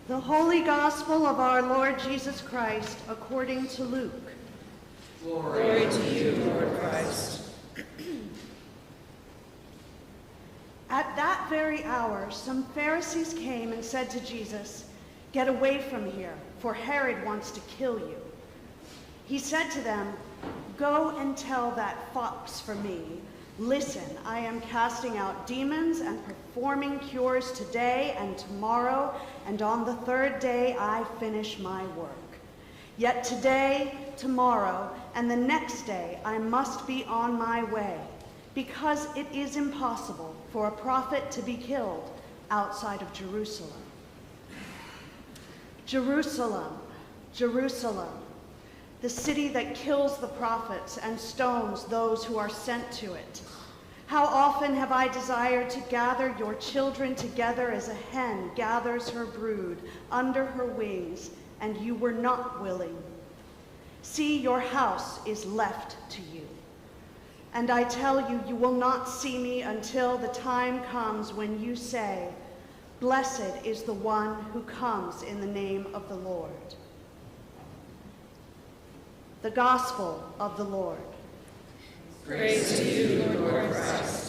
The Holy Gospel of our Lord Jesus Christ according to Luke. Glory to you, Lord Christ. At that very hour, some Pharisees came and said to Jesus, "Get away from here, for Herod wants to kill you." He said to them, "Go and tell that fox for me, 'Listen, I am casting out demons and performing cures today and tomorrow, and on the third day I finish my work. Yet today, tomorrow, and the next day I must be on my way, because it is impossible for a prophet to be killed outside of Jerusalem. Jerusalem, Jerusalem, the city that kills the prophets and stones those who are sent to it. How often have I desired to gather your children together as a hen gathers her brood under her wings, and you were not willing. See, your house is left to you. And I tell you, you will not see me until the time comes when you say, 'Blessed is the one who comes in the name of the Lord.'" The Gospel of the Lord. Praise to you, Lord Christ.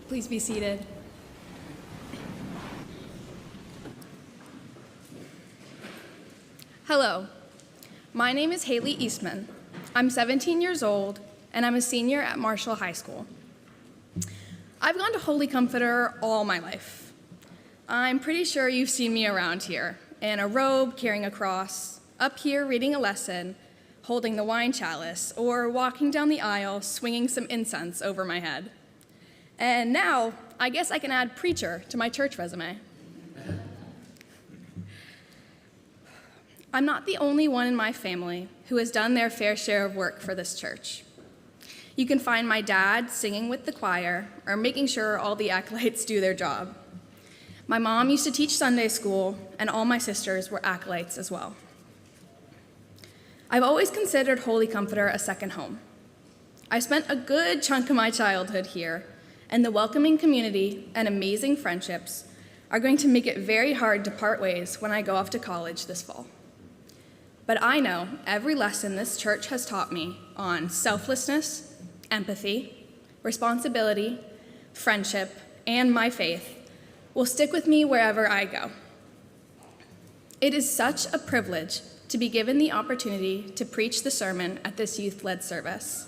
Please be seated. Hello, my name is Hayley Eastman. I'm 17 years old, and I'm a senior at Marshall High School. I've gone to Holy Comforter all my life. I'm pretty sure you've seen me around here, in a robe carrying a cross, up here reading a lesson, holding the wine chalice, or walking down the aisle swinging some incense over my head. And now, I guess I can add preacher to my church resume. I'm not the only one in my family who has done their fair share of work for this church. You can find my dad singing with the choir or making sure all the acolytes do their job. My mom used to teach Sunday school, and all my sisters were acolytes as well. I've always considered Holy Comforter a second home. I spent a good chunk of my childhood here, and the welcoming community and amazing friendships are going to make it very hard to part ways when I go off to college this fall. But I know every lesson this church has taught me on selflessness, empathy, responsibility, friendship, and my faith will stick with me wherever I go. It is such a privilege to be given the opportunity to preach the sermon at this youth-led service.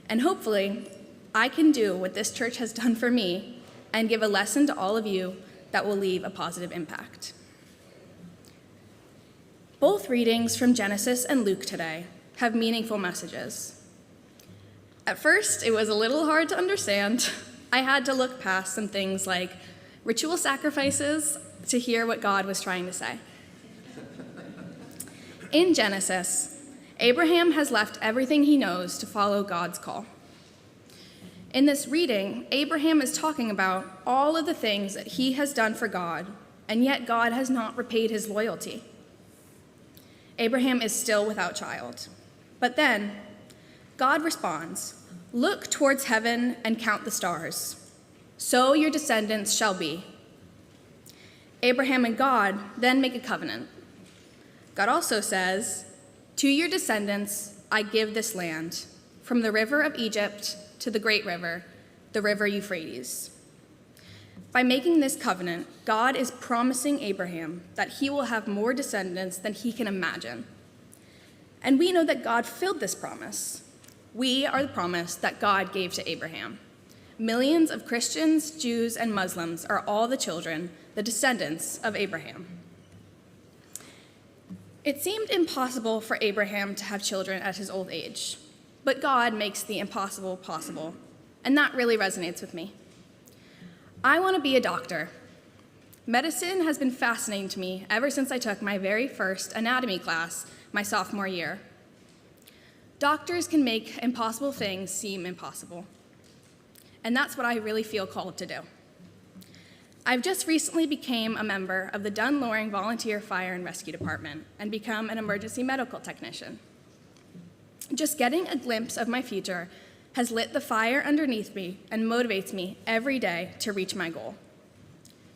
And hopefully, I can do what this church has done for me and give a lesson to all of you that will leave a positive impact. Both readings from Genesis and Luke today have meaningful messages. At first, it was a little hard to understand. I had to look past some things like ritual sacrifices to hear what God was trying to say. In Genesis, Abraham has left everything he knows to follow God's call. In this reading, Abraham is talking about all of the things that he has done for God, and yet God has not repaid his loyalty. Abraham is still without child. But then, God responds, "Look towards heaven and count the stars. So your descendants shall be." Abraham and God then make a covenant. God also says, "To your descendants I give this land, from the river of Egypt to the great river, the river Euphrates." By making this covenant, God is promising Abraham that he will have more descendants than he can imagine. And we know that God filled this promise. We are the promise that God gave to Abraham. Millions of Christians, Jews, and Muslims are all the children, the descendants of Abraham. It seemed impossible for Abraham to have children at his old age. but God makes the impossible possible, and that really resonates with me. I want to be a doctor. Medicine has been fascinating to me ever since I took my very first anatomy class my sophomore year. Doctors can make impossible things seem impossible, and that's what I really feel called to do. I've just recently became a member of the Dunn-Loring Volunteer Fire and Rescue Department and become an emergency medical technician. Just getting a glimpse of my future has lit the fire underneath me and motivates me every day to reach my goal.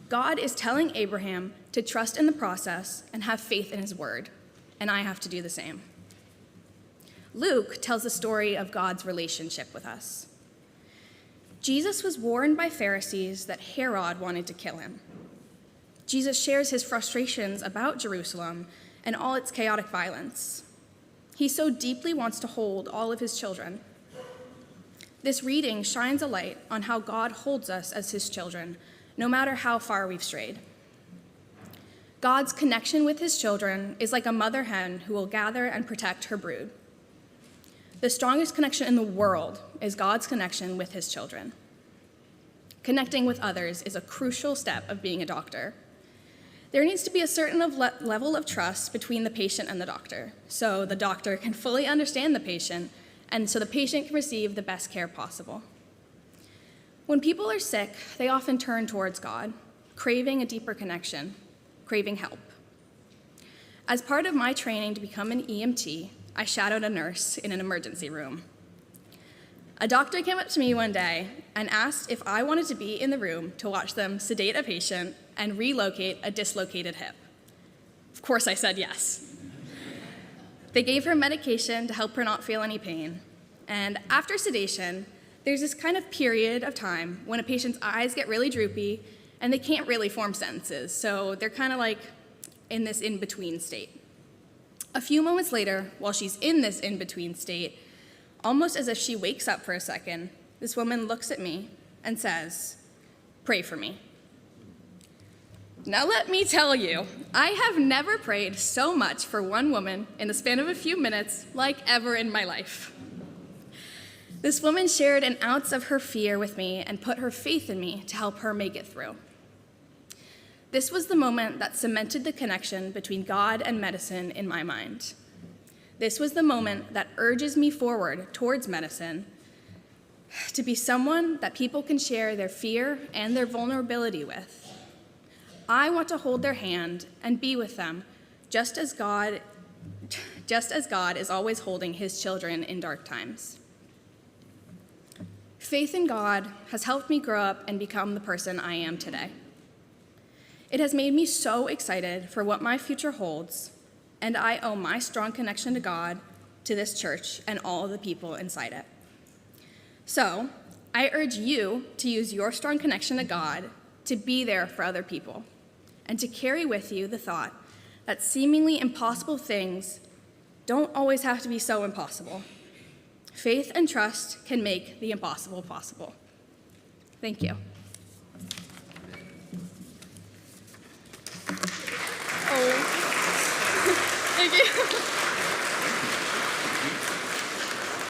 God is telling Abraham to trust in the process and have faith in his word, and I have to do the same. Luke tells the story of God's relationship with us. Jesus was warned by Pharisees that Herod wanted to kill him. Jesus shares his frustrations about Jerusalem and all its chaotic violence. He so deeply wants to hold all of his children. This reading shines a light on how God holds us as his children, no matter how far we've strayed. God's connection with his children is like a mother hen who will gather and protect her brood. The strongest connection in the world is God's connection with his children. Connecting with others is a crucial step of being a doctor. There needs to be a certain level of trust between the patient and the doctor, so the doctor can fully understand the patient, and so the patient can receive the best care possible. When people are sick, they often turn towards God, craving a deeper connection, craving help. As part of my training to become an EMT, I shadowed a nurse in an emergency room. A doctor came up to me one day and asked if I wanted to be in the room to watch them sedate a patient and relocate a dislocated hip. Of course, I said yes. They gave her medication to help her not feel any pain. And after sedation, there's this kind of period of time when a patient's eyes get really droopy and they can't really form sentences. So they're kind of like in this in-between state. A few moments later, while she's in this in-between state, almost as if she wakes up for a second, this woman looks at me and says, "Pray for me." Now let me tell you, I have never prayed so much for one woman in the span of a few minutes like ever in my life. This woman shared an ounce of her fear with me and put her faith in me to help her make it through. This was the moment that cemented the connection between God and medicine in my mind. This was the moment that urges me forward towards medicine, to be someone that people can share their fear and their vulnerability with. I want to hold their hand and be with them, just as God is always holding his children in dark times. Faith in God has helped me grow up and become the person I am today. It has made me so excited for what my future holds, and I owe my strong connection to God, to this church, and all of the people inside it. So, I urge you to use your strong connection to God to be there for other people, and to carry with you the thought that seemingly impossible things don't always have to be so impossible. Faith and trust can make the impossible possible. Thank you. Thank you.